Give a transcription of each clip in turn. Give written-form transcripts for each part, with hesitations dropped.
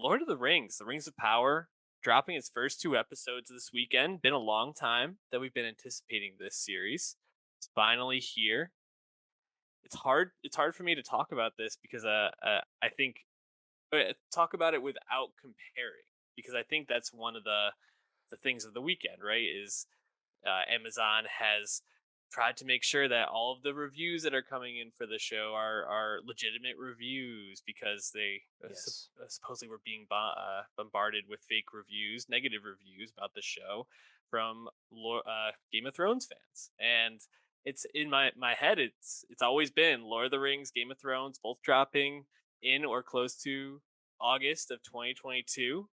Lord of the Rings, The Rings of Power, dropping its first two episodes this weekend. Been a long time that we've been anticipating this series. It's finally here. It's hard for me to talk about this because I think talk about it without comparing, because I think that's one of the things of the weekend, right? Is Amazon has tried to make sure that all of the reviews that are coming in for the show are legitimate reviews, because they Yes. supposedly were being bombarded with fake reviews, negative reviews about the show from Game of Thrones fans. And it's in my head. It's always been Lord of the Rings, Game of Thrones, both dropping in or close to August of 2022.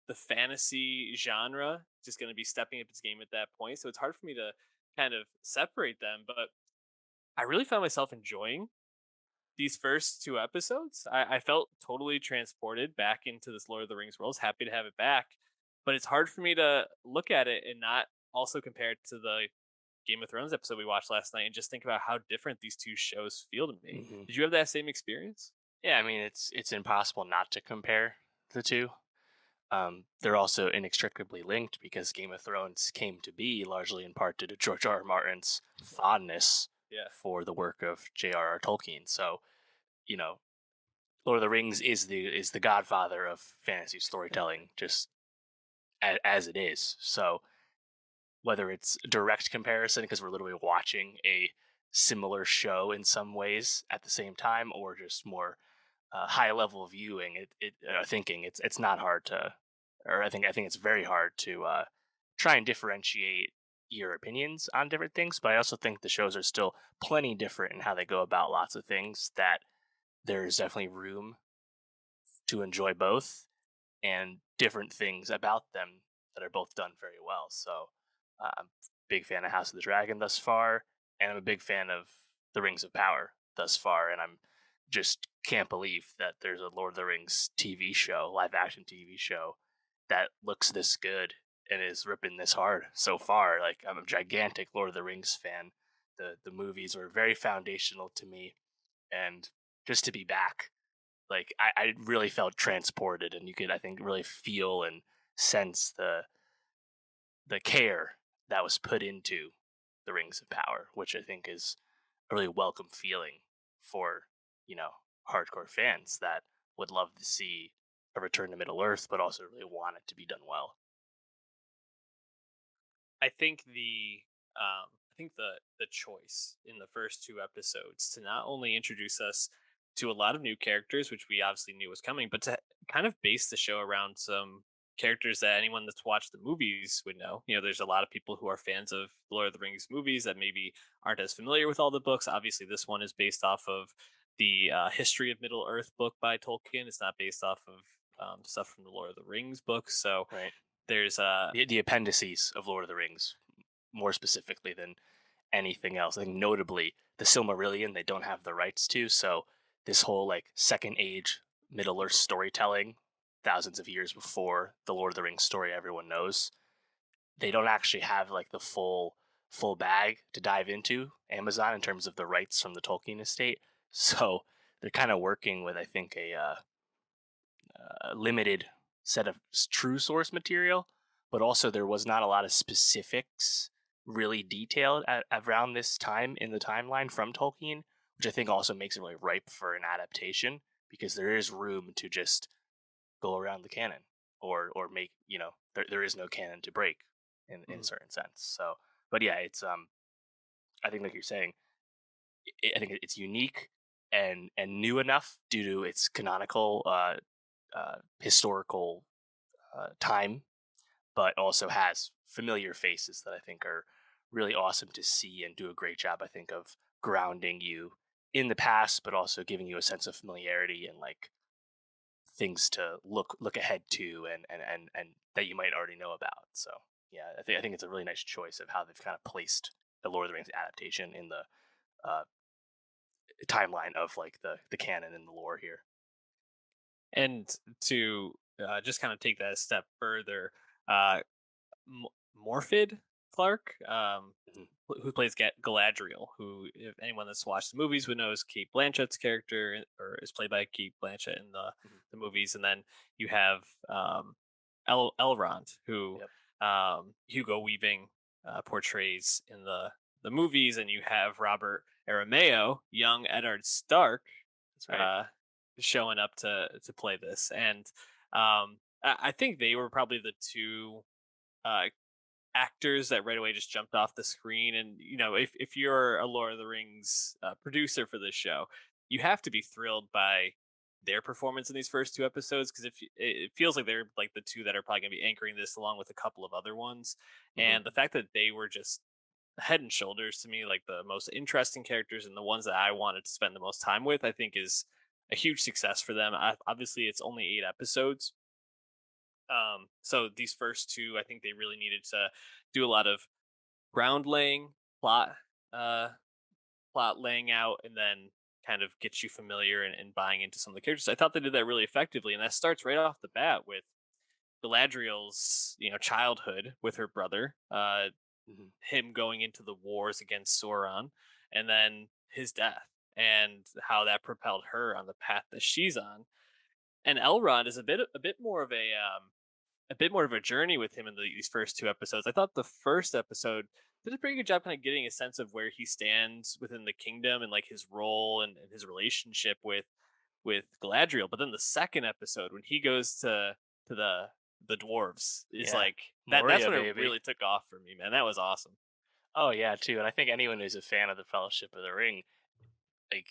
The fantasy genre just going to be stepping up its game at that point. So it's hard for me to kind of separate them, but I really found myself enjoying these first two episodes. I felt totally transported back into this Lord of the Rings world. Happy to have it back, but it's hard for me to look at it and not also compare it to the Game of Thrones episode we watched last night and just think about how different these two shows feel to me. hmm Did you have that same experience? Yeah, I mean it's impossible not to compare the two. They're also inextricably linked because Game of Thrones came to be largely in part due to George R. R. Martin's fondness Yeah. for the work of J.R.R. Tolkien. So, you know, Lord of the Rings is the godfather of fantasy storytelling, just as it is. So, whether it's direct comparison because we're literally watching a similar show in some ways at the same time, or just more high level viewing, thinking, it's not hard to, or I think it's very hard to try and differentiate your opinions on different things. But I also think the shows are still plenty different in how they go about lots of things. That there's definitely room to enjoy both, and different things about them that are both done very well. So I'm a big fan of House of the Dragon thus far, and I'm a big fan of The Rings of Power thus far, and I'm just can't believe that there's a Lord of the Rings TV show, live action TV show, that looks this good and is ripping this hard so far. Like, I'm a gigantic Lord of the Rings fan. The movies were very foundational to me, and just to be back, like I really felt transported, and you could, I think, really feel and sense the care that was put into the Rings of Power, which I think is a really welcome feeling for, you know, hardcore fans that would love to see a return to Middle Earth, but also really want it to be done well. I think the choice in the first two episodes to not only introduce us to a lot of new characters, which we obviously knew was coming, but to kind of base the show around some characters that anyone that's watched the movies would know. You know, there's a lot of people who are fans of Lord of the Rings movies that maybe aren't as familiar with all the books. Obviously, this one is based off of the History of Middle Earth book by Tolkien. It's not based off of stuff from the Lord of the Rings books. So Right. there's The appendices of Lord of the Rings, more specifically than anything else. I think notably the Silmarillion they don't have the rights to, so this whole like second age Middle Earth storytelling, thousands of years before the Lord of the Rings story everyone knows, they don't actually have like the full bag to dive into Amazon in terms of the rights from the Tolkien estate. So they're kind of working with, I think, a limited set of true source material, but also there was not a lot of specifics really detailed around this time in the timeline from Tolkien, which I think also makes it really ripe for an adaptation, because there is room to just go around the canon, or make, there is no canon to break in a Mhm. certain sense. So, but yeah, it's I think, like you're saying, I think it's unique and new enough due to its canonical historical time, but also has familiar faces that I think are really awesome to see and do a great job, I think, of grounding you in the past, but also giving you a sense of familiarity and like things to look ahead to, and that you might already know about. So yeah, I think it's a really nice choice of how they've kind of placed the Lord of the Rings adaptation in the uh, timeline of like the canon and the lore here. And to just kind of take that a step further, uh, Morphid Clark. who plays Galadriel, who, if anyone that's watched the movies would know, is Kate Blanchett's character, or is played by Kate Blanchett in Mhm. the movies. And then you have Elrond, who Yep, Hugo Weaving portrays in the movies, and you have Robert Arameo, young Eddard Stark, that's right. uh, showing up to play this. And I think they were probably the two uh, actors that right away just jumped off the screen. And if you're a Lord of the Rings producer for this show, you have to be thrilled by their performance in these first two episodes, because if it feels like they're like the two that are probably going to be anchoring this along with a couple of other ones. Hmm. And the fact that they were just head and shoulders to me like the most interesting characters and the ones that I wanted to spend the most time with, I think is a huge success for them. Obviously it's only 8 episodes, so these first two, I think they really needed to do a lot of ground laying, plot, uh, plot laying out, and then kind of get you familiar and buying into some of the characters. I thought they did that really effectively, and that starts right off the bat with Galadriel's, childhood with her brother, Hmm. him going into the wars against Sauron, and then his death, and how that propelled her on the path that she's on. And Elrond is a bit more of a bit more of a journey with him in these first two episodes. I thought the first episode did a pretty good job kind of getting a sense of where he stands within the kingdom and like his role and his relationship with Galadriel. But then the second episode, when he goes to the dwarves, is Yeah, like that's Moria, when it baby. really took off for me, man. That was awesome. Oh yeah, too. And I think anyone who's a fan of the Fellowship of the Ring, like,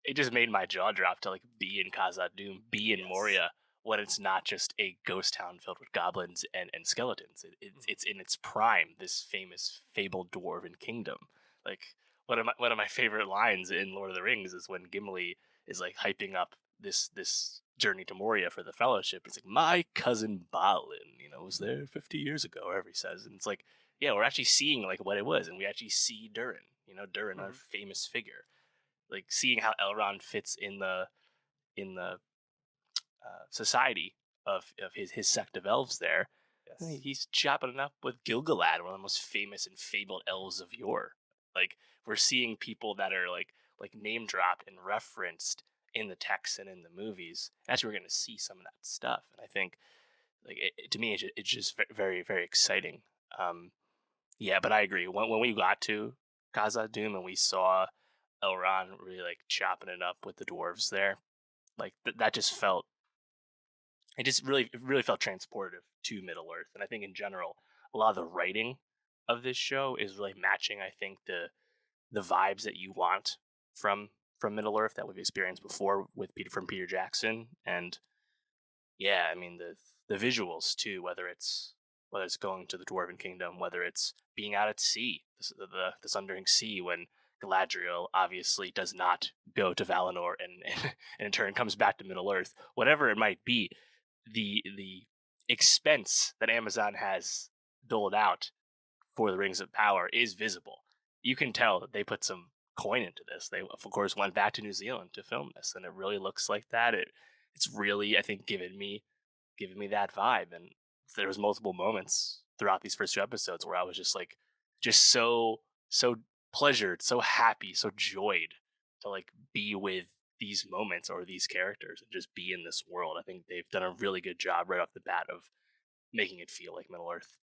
it just made my jaw drop to like be in Khazad Dûm, be in Yes. Moria, when it's not just a ghost town filled with goblins and skeletons. Mhm. It's in its prime, this famous fabled dwarven kingdom. Like, one of my favorite lines in Lord of the Rings is when Gimli is like hyping up this journey to Moria for the Fellowship. He's like, my cousin Balin, was there 50 years ago, or whatever he says, and it's like, yeah, we're actually seeing like what it was, and we actually see Durin. Durin, our Mhm. famous figure, like seeing how Elrond fits in the society of his sect of elves there. Yes. He's chopping it up with Gilgalad, one of the most famous and fabled elves of yore. Like, we're seeing people that are like name dropped and referenced in the text and in the movies. Actually, we're going to see some of that stuff, and I think, like, to me, it's just very very exciting. Um, yeah, but I agree. When we got to Khazad Dûm and we saw Elrond really like chopping it up with the dwarves there, like that just felt, it really felt transportive to Middle Earth. And I think in general, a lot of the writing of this show is really matching, I think, the vibes that you want from from Middle Earth that we've experienced before with Peter Jackson. And yeah, I mean the visuals too, whether it's going to the Dwarven Kingdom, whether it's being out at sea, the Sundering Sea, when Galadriel obviously does not go to Valinor and in turn comes back to Middle Earth, whatever it might be, the expense that Amazon has doled out for the Rings of Power is visible. You can tell that they put some coin into this. They, of course, went back to New Zealand to film this, and it really looks like that. It's really, I think, giving me that vibe. And there was multiple moments throughout these first two episodes where I was just like, just so pleasured, so happy, so joyed to like be with these moments or these characters and just be in this world. I think they've done a really good job right off the bat of making it feel like Middle Earth.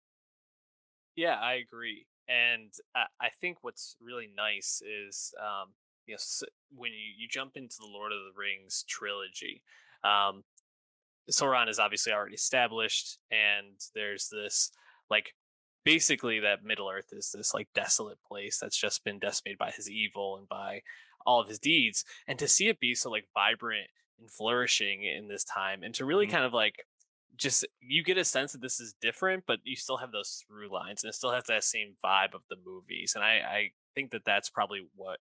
Yeah, I agree. And I think what's really nice is, when you jump into the Lord of the Rings trilogy, um, Sauron is obviously already established, and there's this like basically that Middle Earth is this like desolate place that's just been decimated by his evil and by all of his deeds. And to see it be so like vibrant and flourishing in this time, and to really Hmm. kind of like just you get a sense that this is different, but you still have those through lines and it still has that same vibe of the movies. And I think that that's probably what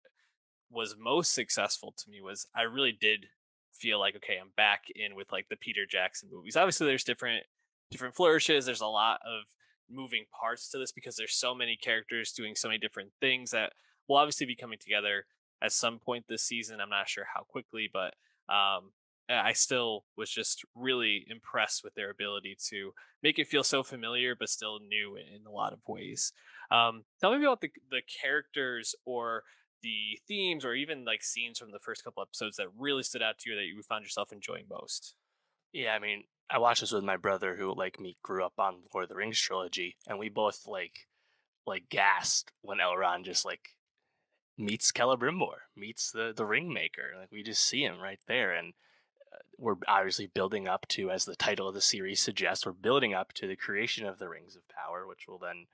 was most successful to me. Was I really did feel like, okay, I'm back in with like the Peter Jackson movies. Obviously there's different flourishes, there's a lot of moving parts to this because there's so many characters doing so many different things that will obviously be coming together at some point this season. I'm not sure how quickly, but I still was just really impressed with their ability to make it feel so familiar but still new in a lot of ways. Tell me about the characters or the themes or even like scenes from the first couple episodes that really stood out to you that you found yourself enjoying most. Yeah, I mean, I watched this with my brother who, like me, grew up on Lord of the Rings trilogy, and we both like gasped when Elrond just like meets Celebrimbor, meets the ring maker. Like we just see him right there, and we're obviously building up to, as the title of the series suggests, we're building up to the creation of the Rings of Power, which will then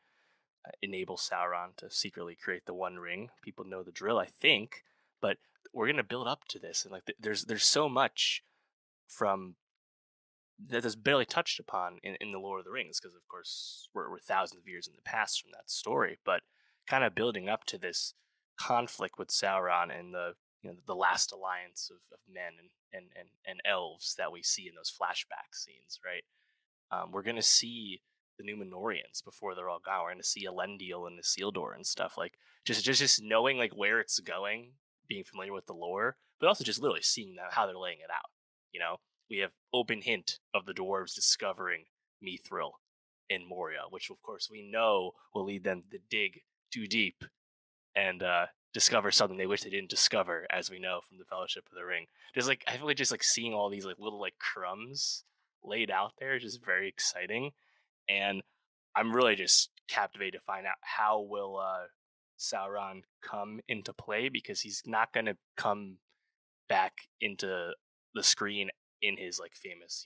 enable Sauron to secretly create the One Ring. People know the drill, I think, but we're gonna build up to this, and like there's so much from that is barely touched upon in the Lord of the Rings, because of course we're thousands of years in the past from that story, but kind of building up to this conflict with Sauron and the last alliance of men and elves that we see in those flashback scenes, right? We're gonna see the Numenorians before they're all gone. We're gonna see Elendil and the Isildur and stuff. Like just knowing like where it's going, being familiar with the lore, but also just literally seeing how they're laying it out. You know, we have open hint of the dwarves discovering Mithril in Moria, which of course we know will lead them to dig too deep and discover something they wish they didn't discover, as we know from the Fellowship of the Ring. Just like I feel like just like seeing all these like little like crumbs laid out there is just very exciting, and I'm really just captivated to find out how will Sauron come into play, because he's not going to come back into the screen in his like famous,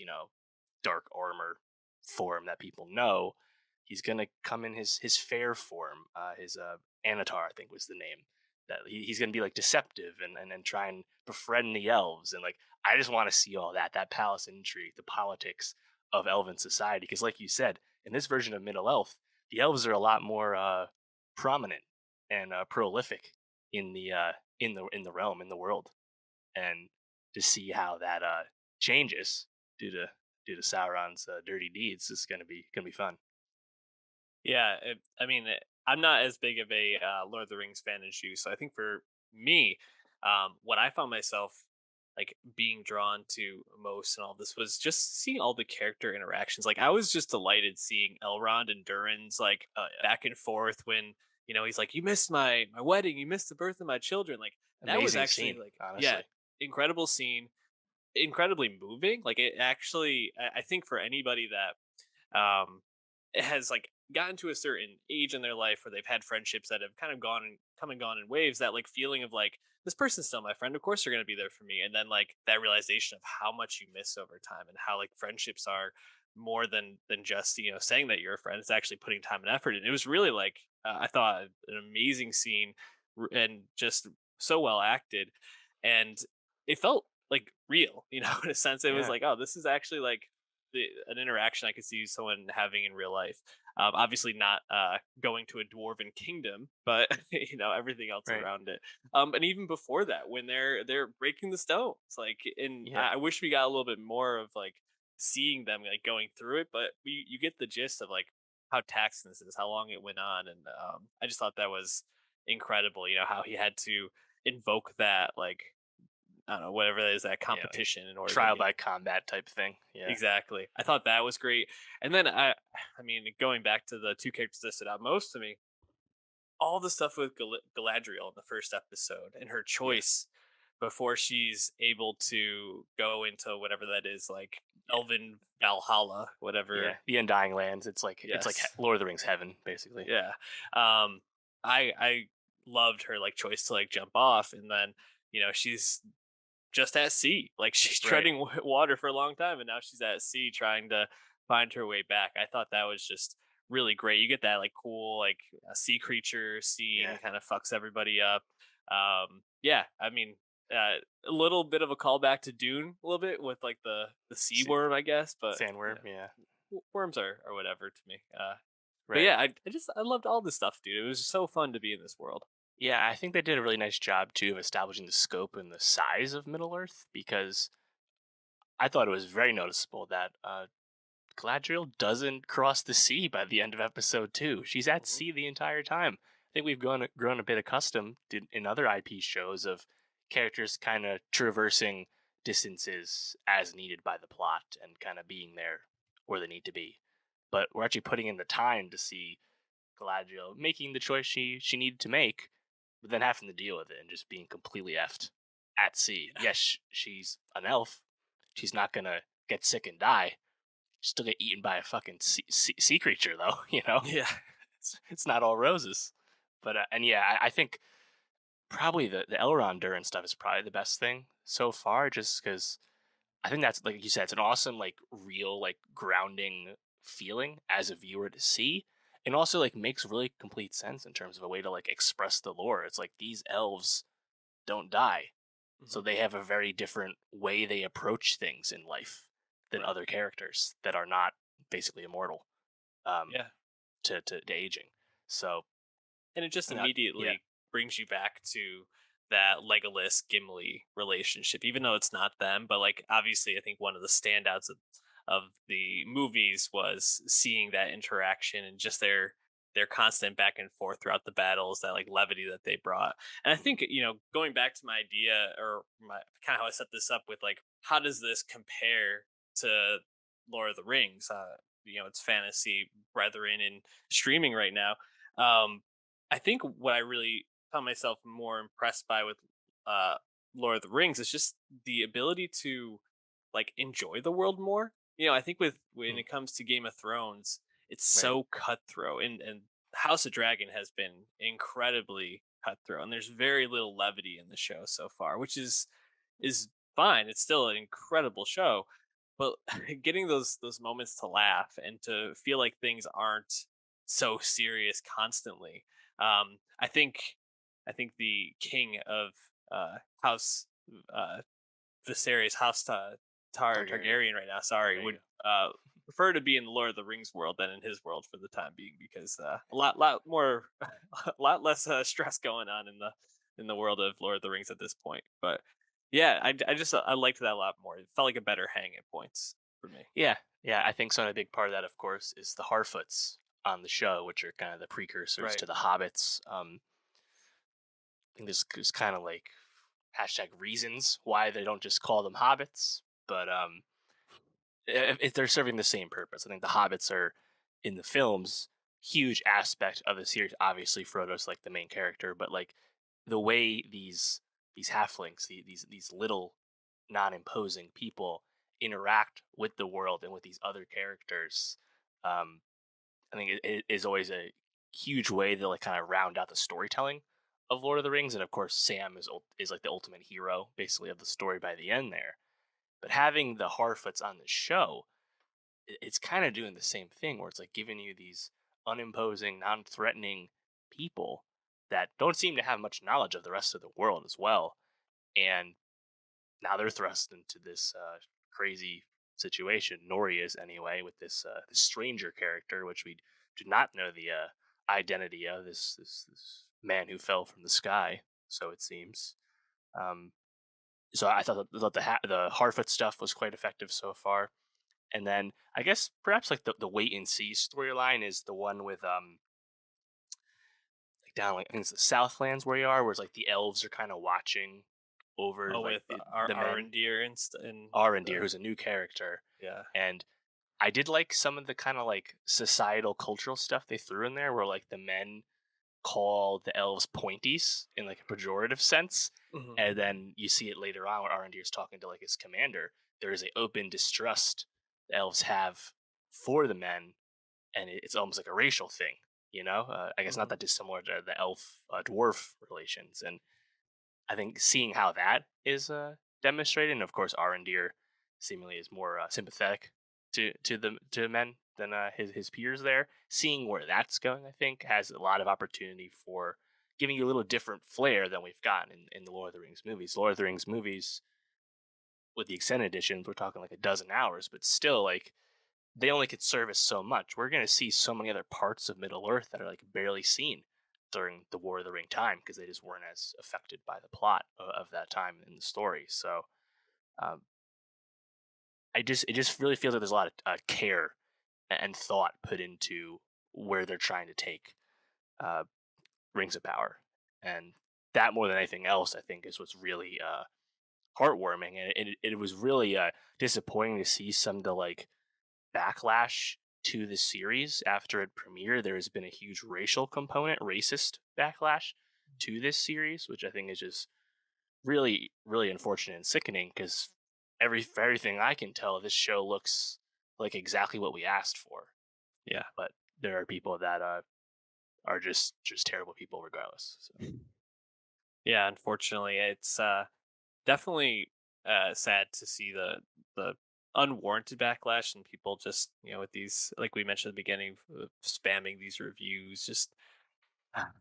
dark armor form that people know. He's gonna come in his fair form, his Anatar, I think was the name. That he's gonna be like deceptive and try and befriend the elves, and like I just want to see all that palace intrigue, the politics of elven society, because like you said, in this version of Middle Elf, the elves are a lot more prominent and prolific in the realm, in the world, and to see how that changes due to Sauron's dirty deeds is gonna be fun. Yeah, I mean, I'm not as big of a Lord of the Rings fan as you, so I think for me, what I found myself like being drawn to most and all this was just seeing all the character interactions. Like I was just delighted seeing Elrond and Durin's like Oh yeah, back and forth when he's like, "You missed my wedding, you missed the birth of my children." Like that was amazing actually scene, like yeah, honestly. incredible scene, incredibly moving. Like it actually, I think for anybody that it has like gotten to a certain age in their life where they've had friendships that have kind of gone and come and gone in waves, that like feeling of like this person's still my friend, of course they're going to be there for me, and then like that realization of how much you miss over time and how like friendships are more than just saying that you're a friend. It's actually putting time and effort, and it was really like I thought an amazing scene, and just so well acted, and it felt like real, in a sense. It was Yeah, like, oh, this is actually like an interaction I could see someone having in real life. Obviously, not going to a dwarven kingdom, but everything else right. around it. And even before that, when they're breaking the stones, like, and Yeah, I wish we got a little bit more of like seeing them like going through it, but you get the gist of like how taxing this is, how long it went on, and I just thought that was incredible. How he had to invoke that, like, I don't know, whatever that is, that yeah, like competition in order to trial get by combat type thing. Yeah, exactly. I thought that was great. And then I mean, going back to the two characters that stood out most to me, all the stuff with Galadriel in the first episode and her yeah, choice before she's able to go into whatever that is, like yeah, Elven Valhalla, yeah. whatever. The Undying Lands. It's like Yes. Lord of the Rings heaven, basically. Yeah. Um I loved her like choice to like jump off, and then she's just at sea. Like she's Right. treading water for a long time, and now she's at sea trying to find her way back. I thought that was just really great. You get that like cool like a sea creature Yeah. scene, kind of fucks everybody up. Yeah, I mean, a little bit of a callback to Dune, a little bit with like the sea See, worm, I guess, but sandworm. Yeah. worms are whatever to me. But Right. yeah, I loved all this stuff, dude. It was so fun to be in this world. Yeah, I think they did a really nice job too of establishing the scope and the size of Middle Earth, because I thought it was very noticeable that Galadriel doesn't cross the sea by the end of episode 2. She's at Hmm. sea the entire time. I think we've grown a bit accustomed in other IP shows of characters kind of traversing distances as needed by the plot and kind of being there where they need to be. But we're actually putting in the time to see Galadriel making the choice she needed to make, but then having to deal with it and just being completely effed at sea. Yes, she's an elf. She's not gonna get sick and die. She'll still get eaten by a fucking sea creature, though. Yeah. It's not all roses. But and yeah, I think probably the Elrond and stuff is probably the best thing so far, just because I think that's, like you said, it's an awesome, like, real, like, grounding feeling as a viewer to see, and also, like, makes really complete sense in terms of a way to, like, express the lore. It's like these elves don't die, so Mhm. they have a very different way they approach things in life than Right. other characters that are not basically immortal, um, Yeah. to aging. So, And it just you know, yeah, immediately brings you back to that Legolas Gimli relationship, even though it's not them. But like, obviously, I think one of the standouts of the movies was seeing that interaction and just their constant back and forth throughout the battles, that like levity that they brought. And I think, going back to my idea, or my kind of how I set this up with like, how does this compare to Lord of the Rings? It's fantasy brethren and streaming right now. Um, I think what I really found myself more impressed by with uh Lord of the Rings is just the ability to like enjoy the world more. I think with when mm, it comes to Game of Thrones, it's right, so cutthroat, and House of Dragon has been incredibly cutthroat, and there's very little levity in the show so far, which is fine. It's still an incredible show, but getting those moments to laugh and to feel like things aren't so serious constantly. I think the king of House uh, Viserys, House Targaryen. Targaryen right now, sorry, There you would go. prefer to be in the Lord of the Rings world than in his world for the time being, because a lot more, a lot less stress going on in the world of Lord of the Rings at this point. But yeah, I just I liked that a lot more. It felt like a better hang at points for me. Yeah, yeah. I think so. A big part of that, of course, is the Harfoots on the show, which are kind of the precursors Right. to the Hobbits. I think there's kind of like hashtag reasons why they don't just call them Hobbits, but if they're serving the same purpose. I think the Hobbits are in the films huge aspect of the series. Obviously, Frodo's like the main character, but like the way these halflings, these little non-imposing people interact with the world and with these other characters, um, I think it is always a huge way to like kind of round out the storytelling of Lord of the Rings. And of course, Sam is like the ultimate hero, basically, of the story by the end there. But having the Harfoots on the show, it's kind of doing the same thing, where it's like giving you these unimposing, non-threatening people that don't seem to have much knowledge of the rest of the world as well, and now they're thrust into this crazy situation. Nori is anyway, with this stranger character, which we do not know the identity of, this man who fell from the sky. So it seems. Um, so I thought the Harfoot stuff was quite effective so far. And then I guess perhaps like the wait and see storyline is the one with like down, like I think it's the Southlands where you are, where it's like the elves are kind of watching over Oh, like with our the men. Arendir and Arendir, the who's a new character, yeah. and I did like some of the kind of like societal cultural stuff they threw in there, where like the men call the elves pointies in like a pejorative sense, Mhm. and then you see it later on where Arendir's talking to like his commander. There is a open distrust the elves have for the men, and it's almost like a racial thing. I guess not Mhm. that dissimilar to the elf dwarf relations, and I think seeing how that is demonstrated, and of course, Arendir seemingly is more sympathetic to men than his peers there. Seeing where that's going, I think, has a lot of opportunity for giving you a little different flair than we've gotten in the Lord of the Rings movies. Lord of the Rings movies, with the extended editions, we're talking like a dozen hours, but still, like, they only could service so much. We're going to see so many other parts of Middle Earth that are like barely seen during the War of the Ring time, because they just weren't as affected by the plot of that time in the story. So um, it just really feels like there's a lot of care and thought put into where they're trying to take uh, Rings of Power, and that more than anything else, I think, is what's really heartwarming, and it was really disappointing to see some of the like backlash to the series after it premiered, there has been a huge racial component, racist backlash to this series, which I think is just really, really unfortunate and sickening because for everything I can tell, this show looks like exactly what we asked for. Yeah. But there are people that are just terrible people regardless. So. Yeah, unfortunately, it's definitely sad to see the unwarranted backlash and people just with these, like we mentioned at the beginning, spamming these reviews. Just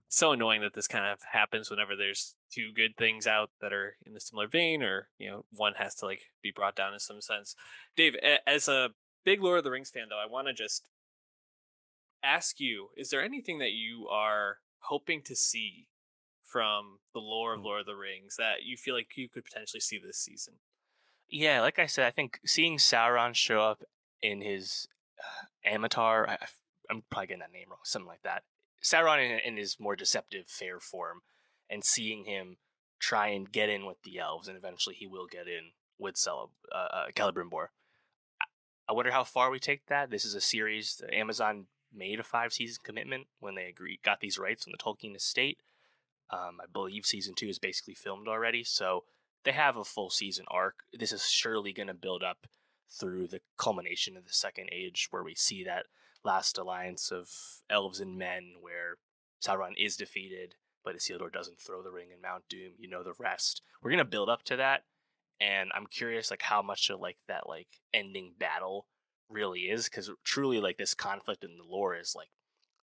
so annoying that this kind of happens whenever there's two good things out that are in the similar vein, or one has to like be brought down in some sense. Dave, as a big Lord of the Rings fan, though, I want to just ask you: is there anything that you are hoping to see from the lore of Mm. Lord of the Rings that you feel like you could potentially see this season? Yeah, like I said, I think seeing Sauron show up in his Amatar, I'm probably getting that name wrong, something like that. Sauron in his more deceptive, fair form, and seeing him try and get in with the elves, and eventually he will get in with Celebrimbor. I wonder how far we take that. This is a series. Amazon made a 5 season commitment when they got these rights from the Tolkien estate. I believe season 2 is basically filmed already, so they have a full season arc. This is surely going to build up through the culmination of the Second Age, where we see that last alliance of elves and men, where Sauron is defeated, but Isildur doesn't throw the ring in Mount Doom. You know the rest. We're going to build up to that, and I'm curious like how much of like that like ending battle really is, because truly like this conflict in the lore is like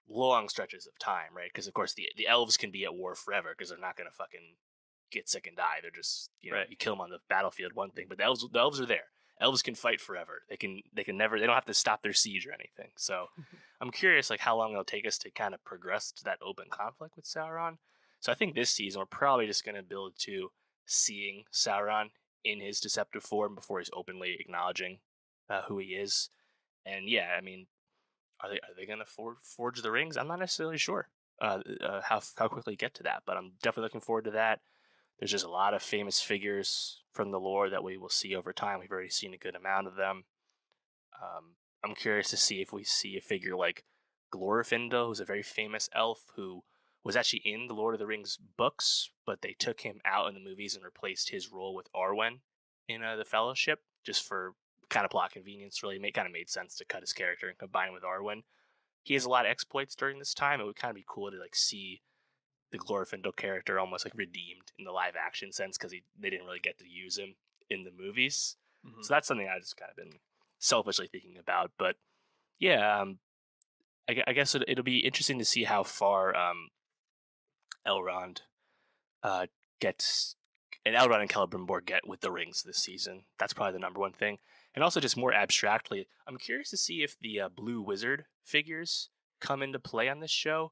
long stretches of time, right? Because of course the elves can be at war forever because they're not gonna fucking get sick and die. They're just Right. you kill them on the battlefield, one thing, but the elves are there. Elves can fight forever. They can never. They don't have to stop their siege or anything. So I'm curious like how long it'll take us to kind of progress to that open conflict with Sauron. So I think this season we're probably just gonna build to seeing Sauron in his deceptive form before he's openly acknowledging who he is. And yeah, I mean, are they going to forge the rings? I'm not necessarily sure how quickly get to that, but I'm definitely looking forward to that. There's just a lot of famous figures from the lore that we will see over time. We've already seen a good amount of them. I'm curious to see if we see a figure like Glorfindel, who's a very famous elf who was actually in the Lord of the Rings books, but they took him out in the movies and replaced his role with Arwen in the Fellowship, just for kind of plot convenience. Really, kind of made sense to cut his character and combine him with Arwen. He has a lot of exploits during this time. It would kind of be cool to like see the Glorfindel character almost like redeemed in the live action sense because they didn't really get to use him in the movies. Hmm. So that's something I just kind of been selfishly thinking about. But yeah, I guess it'll be interesting to see how far Elrond uh, gets and Elrond and Celebrimbor get with the rings this season. That's probably the number one thing. And also, just more abstractly, I'm curious to see if the Blue Wizard figures come into play on this show.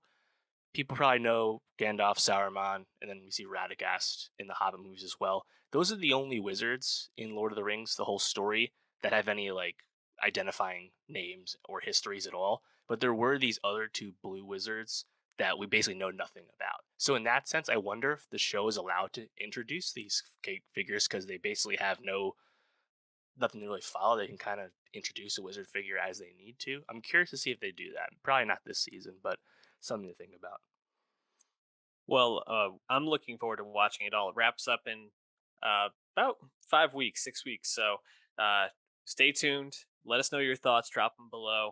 People probably know Gandalf, Saruman, and then we see Radagast in the Hobbit movies as well. Those are the only wizards in Lord of the Rings, the whole story, that have any like identifying names or histories at all. But there were these other two blue wizards that we basically know nothing about. So in that sense, I wonder if the show is allowed to introduce these figures because they basically have nothing to really follow. They can kind of introduce a wizard figure as they need to. I'm curious to see if they do that. Probably not this season, but something to think about. Well, I'm looking forward to watching it all. It wraps up in about 5 weeks, 6 weeks. So uh, stay tuned. Let us know your thoughts. Drop them below.